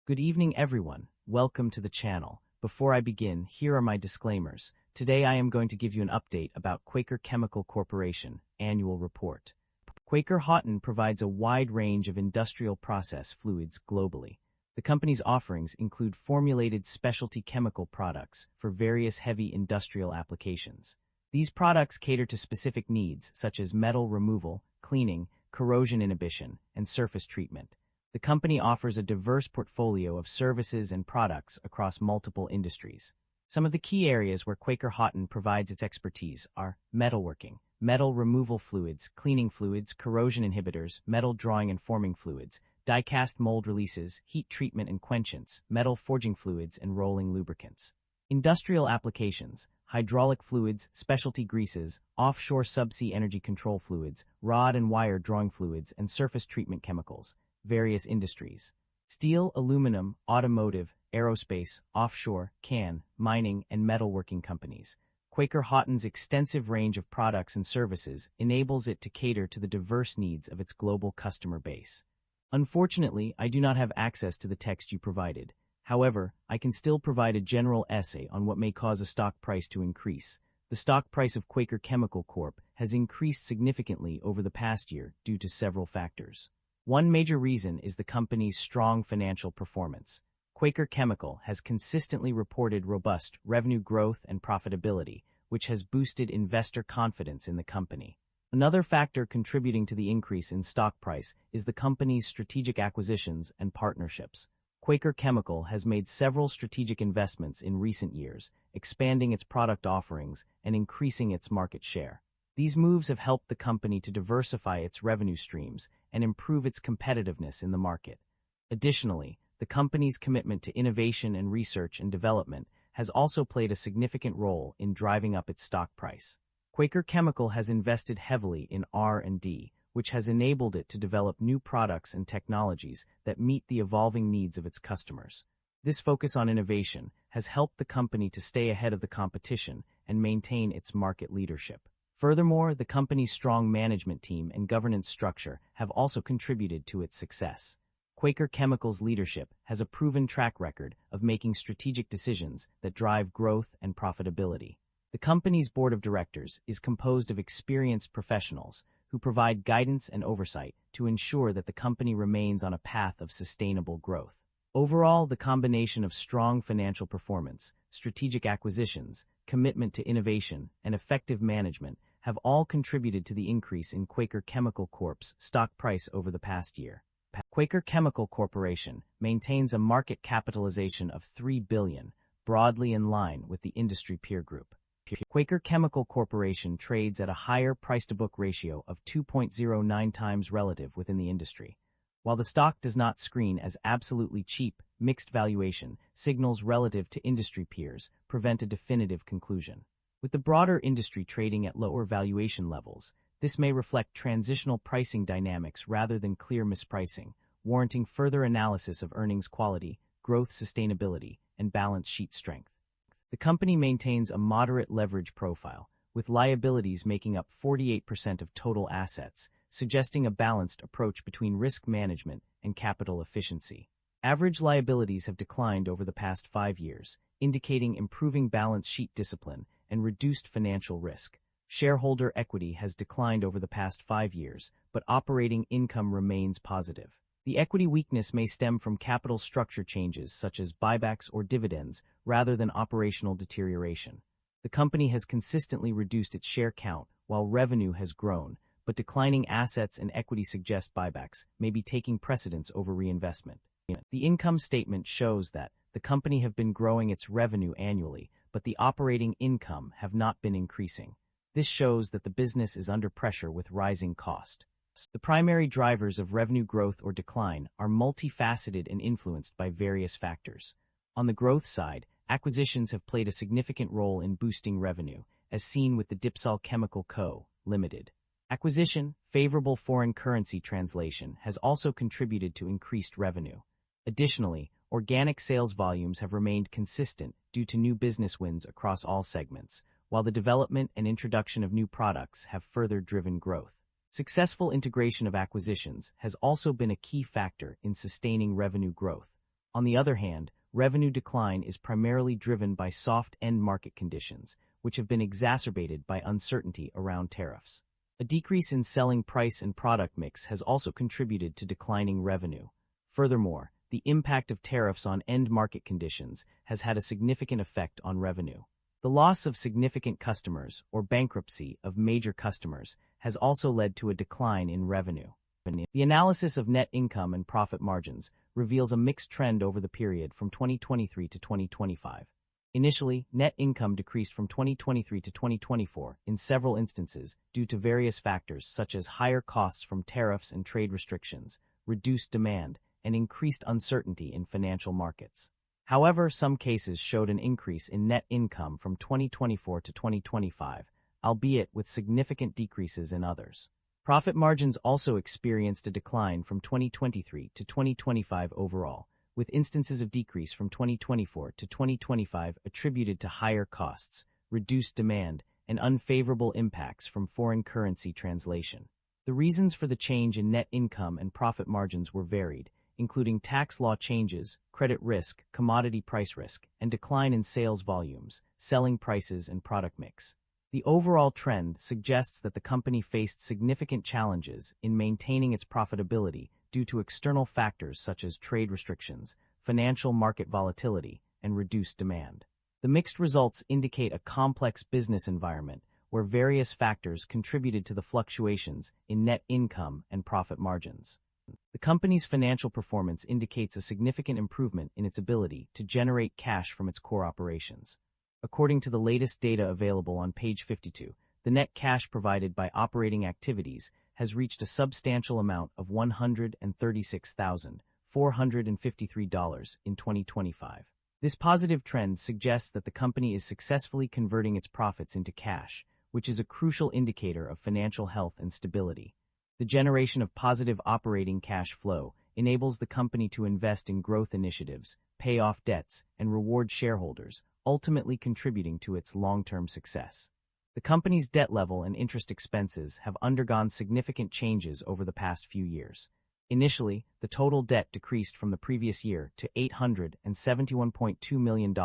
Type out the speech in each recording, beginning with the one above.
Good evening, everyone. Welcome to the channel. Before I begin, here are my disclaimers. Today I am going to give you an update about Quaker Chemical Corporation Annual Report. Quaker Houghton provides a wide range of industrial process fluids globally. The company's offerings include formulated specialty chemical products for various heavy industrial applications. These products cater to specific needs such as metal removal, cleaning, corrosion inhibition, and surface treatment. The company offers a diverse portfolio of services and products across multiple industries. Some of the key areas where Quaker Houghton provides its expertise are metalworking, metal removal fluids, cleaning fluids, corrosion inhibitors, metal drawing and forming fluids, die-cast mold releases, heat treatment and quenchants, metal forging fluids, and rolling lubricants. Industrial applications, hydraulic fluids, specialty greases, offshore subsea energy control fluids, rod and wire drawing fluids, and surface treatment chemicals. Various industries. Steel, aluminum, automotive, aerospace, offshore, can, mining, and metalworking companies. Quaker Houghton's extensive range of products and services enables it to cater to the diverse needs of its global customer base. Unfortunately, I do not have access to the text you provided. However, I can still provide a general essay on what may cause a stock price to increase. The stock price of Quaker Chemical Corp has increased significantly over the past year due to several factors. One major reason is the company's strong financial performance. Quaker Chemical has consistently reported robust revenue growth and profitability, which has boosted investor confidence in the company. Another factor contributing to the increase in stock price is the company's strategic acquisitions and partnerships. Quaker Chemical has made several strategic investments in recent years, expanding its product offerings and increasing its market share. These moves have helped the company to diversify its revenue streams and improve its competitiveness in the market. Additionally, the company's commitment to innovation and research and development has also played a significant role in driving up its stock price. Quaker Chemical has invested heavily in R&D, which has enabled it to develop new products and technologies that meet the evolving needs of its customers. This focus on innovation has helped the company to stay ahead of the competition and maintain its market leadership. Furthermore, the company's strong management team and governance structure have also contributed to its success. Quaker Chemical's leadership has a proven track record of making strategic decisions that drive growth and profitability. The company's board of directors is composed of experienced professionals who provide guidance and oversight to ensure that the company remains on a path of sustainable growth. Overall, the combination of strong financial performance, strategic acquisitions, commitment to innovation, and effective management have all contributed to the increase in Quaker Chemical Corp's stock price over the past year. Quaker Chemical Corporation maintains a market capitalization of $3 billion, broadly in line with the industry peer group. Quaker Chemical Corporation trades at a higher price-to-book ratio of 2.09 times relative within the industry. While the stock does not screen as absolutely cheap, mixed valuation signals relative to industry peers prevent a definitive conclusion. With the broader industry trading at lower valuation levels, this may reflect transitional pricing dynamics rather than clear mispricing, warranting further analysis of earnings quality, growth sustainability, and balance sheet strength. The company maintains a moderate leverage profile, with liabilities making up 48% of total assets, suggesting a balanced approach between risk management and capital efficiency. Average liabilities have declined over the past 5 years, indicating improving balance sheet discipline and reduced financial risk. Shareholder equity has declined over the past 5 years, but operating income remains positive. The equity weakness may stem from capital structure changes such as buybacks or dividends rather than operational deterioration. The company has consistently reduced its share count while revenue has grown, but declining assets and equity suggest buybacks may be taking precedence over reinvestment. The income statement shows that the company have been growing its revenue annually, but the operating income have not been increasing. This shows that the business is under pressure with rising cost. The primary drivers of revenue growth or decline are multifaceted and influenced by various factors. On the growth side, acquisitions have played a significant role in boosting revenue, as seen with the Dipsol Chemical Co., Limited. Acquisition, favorable foreign currency translation has also contributed to increased revenue. Additionally, organic sales volumes have remained consistent due to new business wins across all segments, while the development and introduction of new products have further driven growth. Successful integration of acquisitions has also been a key factor in sustaining revenue growth. On the other hand, revenue decline is primarily driven by soft end market conditions, which have been exacerbated by uncertainty around tariffs. A decrease in selling price and product mix has also contributed to declining revenue. Furthermore, the impact of tariffs on end market conditions has had a significant effect on revenue. The loss of significant customers or bankruptcy of major customers has also led to a decline in revenue. The analysis of net income and profit margins reveals a mixed trend over the period from 2023 to 2025. Initially, net income decreased from 2023 to 2024 in several instances due to various factors such as higher costs from tariffs and trade restrictions, reduced demand, and increased uncertainty in financial markets. However, some cases showed an increase in net income from 2024 to 2025, albeit with significant decreases in others. Profit margins also experienced a decline from 2023 to 2025 overall, with instances of decrease from 2024 to 2025 attributed to higher costs, reduced demand, and unfavorable impacts from foreign currency translation. The reasons for the change in net income and profit margins were varied, including tax law changes, credit risk, commodity price risk, and decline in sales volumes, selling prices, and product mix. The overall trend suggests that the company faced significant challenges in maintaining its profitability due to external factors such as trade restrictions, financial market volatility, and reduced demand. The mixed results indicate a complex business environment where various factors contributed to the fluctuations in net income and profit margins. The company's financial performance indicates a significant improvement in its ability to generate cash from its core operations. According to the latest data available on page 52, the net cash provided by operating activities has reached a substantial amount of $136,453 in 2025. This positive trend suggests that the company is successfully converting its profits into cash, which is a crucial indicator of financial health and stability. The generation of positive operating cash flow enables the company to invest in growth initiatives, pay off debts, and reward shareholders, ultimately contributing to its long-term success. The company's debt level and interest expenses have undergone significant changes over the past few years. Initially, the total debt decreased from the previous year to $871.2 million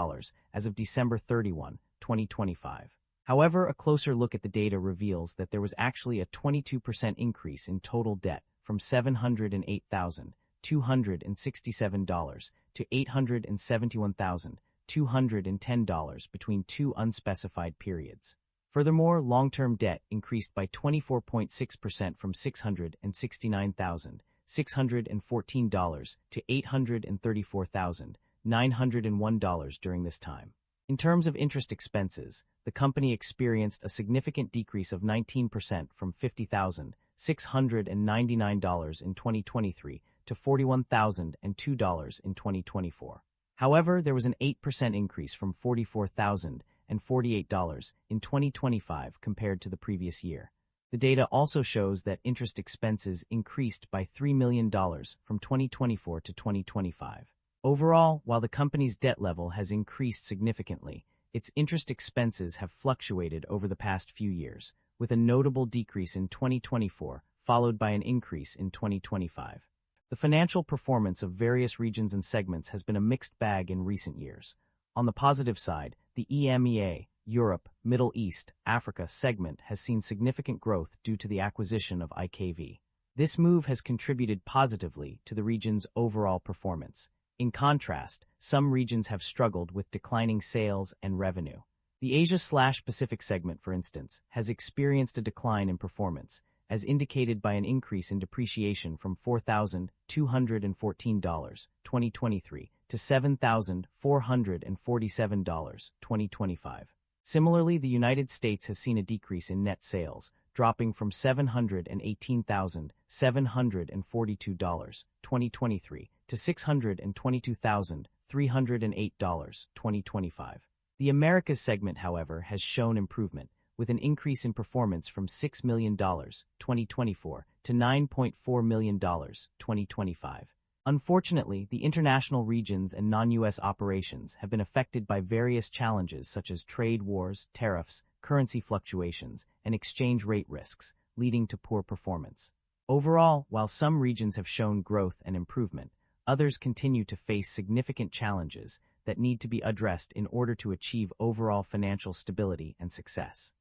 as of December 31, 2025. However, a closer look at the data reveals that there was actually a 22% increase in total debt from $708,267 to $871,210 between two unspecified periods. Furthermore, long-term debt increased by 24.6% from $669,614 to $834,901 during this time. In terms of interest expenses, the company experienced a significant decrease of 19% from $50,699 in 2023 to $41,002 in 2024. However, there was an 8% increase from $44,048 in 2025 compared to the previous year. The data also shows that interest expenses increased by $3 million from 2024 to 2025. Overall, while the company's debt level has increased significantly, its interest expenses have fluctuated over the past few years, with a notable decrease in 2024 followed by an increase in 2025. The financial performance of various regions and segments has been a mixed bag in recent years. On the positive side, the EMEA, Europe, Middle East, Africa segment has seen significant growth due to the acquisition of IKV. This move has contributed positively to the region's overall performance. In contrast, some regions have struggled with declining sales and revenue. The Asia/Pacific segment, for instance, has experienced a decline in performance, as indicated by an increase in depreciation from $4,214, 2023, to $7,447, 2025. Similarly, the United States has seen a decrease in net sales, dropping from $718,742, 2023, to $622,308, 2025. The Americas segment, however, has shown improvement, with an increase in performance from $6 million, 2024, to $9.4 million, 2025. Unfortunately, the international regions and non-U.S. operations have been affected by various challenges such as trade wars, tariffs, currency fluctuations, and exchange rate risks, leading to poor performance. Overall, while some regions have shown growth and improvement, others continue to face significant challenges that need to be addressed in order to achieve overall financial stability and success.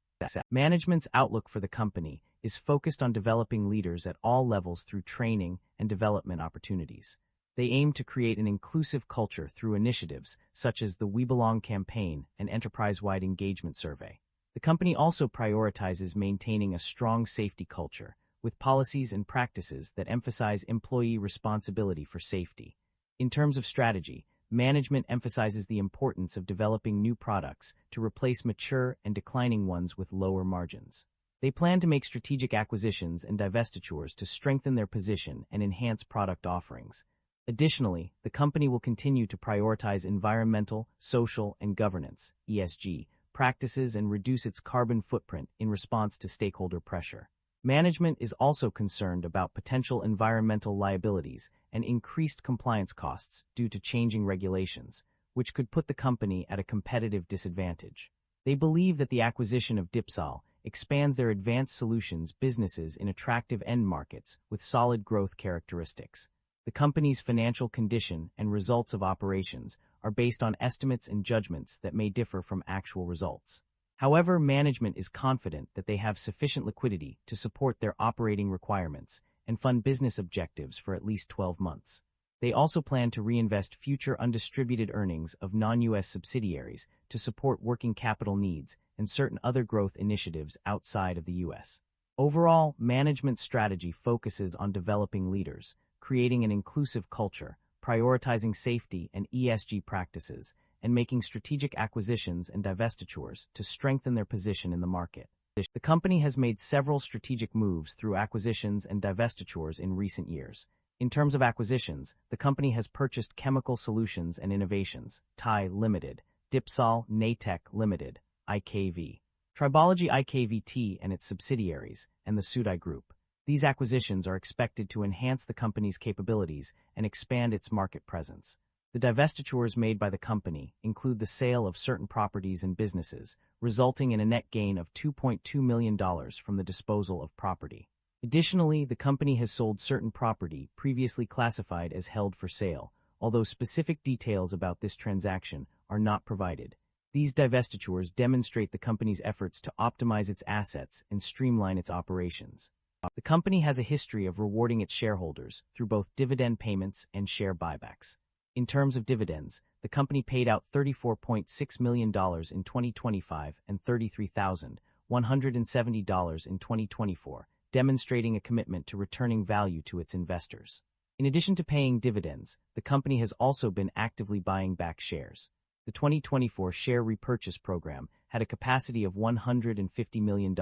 Management's outlook for the company is focused on developing leaders at all levels through training and development opportunities. They aim to create an inclusive culture through initiatives such as the We Belong campaign and enterprise-wide engagement survey. The company also prioritizes maintaining a strong safety culture, with policies and practices that emphasize employee responsibility for safety. In terms of strategy, management emphasizes the importance of developing new products to replace mature and declining ones with lower margins. They plan to make strategic acquisitions and divestitures to strengthen their position and enhance product offerings. Additionally, the company will continue to prioritize environmental, social, and governance (ESG) practices and reduce its carbon footprint in response to stakeholder pressure. Management is also concerned about potential environmental liabilities and increased compliance costs due to changing regulations, which could put the company at a competitive disadvantage. They believe that the acquisition of Dipsol expands their advanced solutions businesses in attractive end markets with solid growth characteristics. The company's financial condition and results of operations are based on estimates and judgments that may differ from actual results. However, management is confident that they have sufficient liquidity to support their operating requirements and fund business objectives for at least 12 months. They also plan to reinvest future undistributed earnings of non-U.S. subsidiaries to support working capital needs and certain other growth initiatives outside of the U.S. Overall, management strategy focuses on developing leaders, creating an inclusive culture, prioritizing safety and ESG practices, and making strategic acquisitions and divestitures to strengthen their position in the market. The company has made several strategic moves through acquisitions and divestitures in recent years. In terms of acquisitions, the company has purchased Chemical Solutions and Innovations, (TI) Limited, Dipsol Natech Limited, IKV, Tribology IKVT and its subsidiaries, and the Sudai Group. These acquisitions are expected to enhance the company's capabilities and expand its market presence. The divestitures made by the company include the sale of certain properties and businesses, resulting in a net gain of $2.2 million from the disposal of property. Additionally, the company has sold certain property previously classified as held for sale, although specific details about this transaction are not provided. These divestitures demonstrate the company's efforts to optimize its assets and streamline its operations. The company has a history of rewarding its shareholders through both dividend payments and share buybacks. In terms of dividends, the company paid out $34.6 million in 2025 and $33,170 in 2024, demonstrating a commitment to returning value to its investors. In addition to paying dividends, the company has also been actively buying back shares. The 2024 share repurchase program had a capacity of $150 million,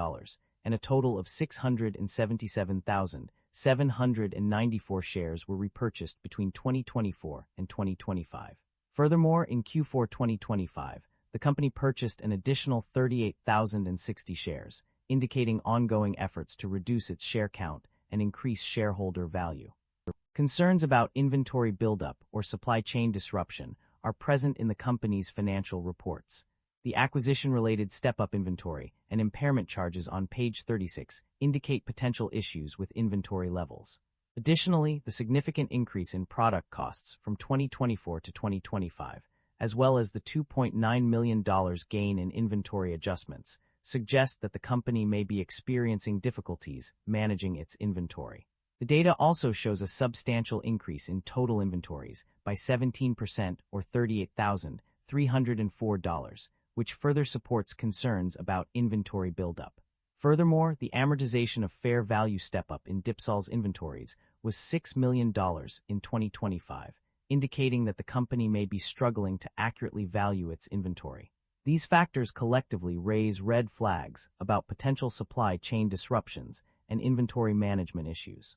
and a total of 677,794 shares were repurchased between 2024 and 2025. Furthermore, in Q4 2025, the company purchased an additional 38,060 shares, indicating ongoing efforts to reduce its share count and increase shareholder value. Concerns about inventory buildup or supply chain disruption are present in the company's financial reports. The acquisition-related step-up inventory and impairment charges on page 36 indicate potential issues with inventory levels. Additionally, the significant increase in product costs from 2024 to 2025, as well as the $2.9 million gain in inventory adjustments, suggest that the company may be experiencing difficulties managing its inventory. The data also shows a substantial increase in total inventories by 17% or $38,304, which further supports concerns about inventory buildup. Furthermore, the amortization of fair value step-up in Dipsol's inventories was $6 million in 2025, indicating that the company may be struggling to accurately value its inventory. These factors collectively raise red flags about potential supply chain disruptions and inventory management issues.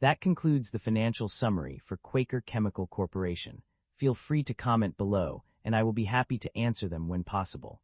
That concludes the financial summary for Quaker Chemical Corporation. Feel free to comment below, and I will be happy to answer them when possible.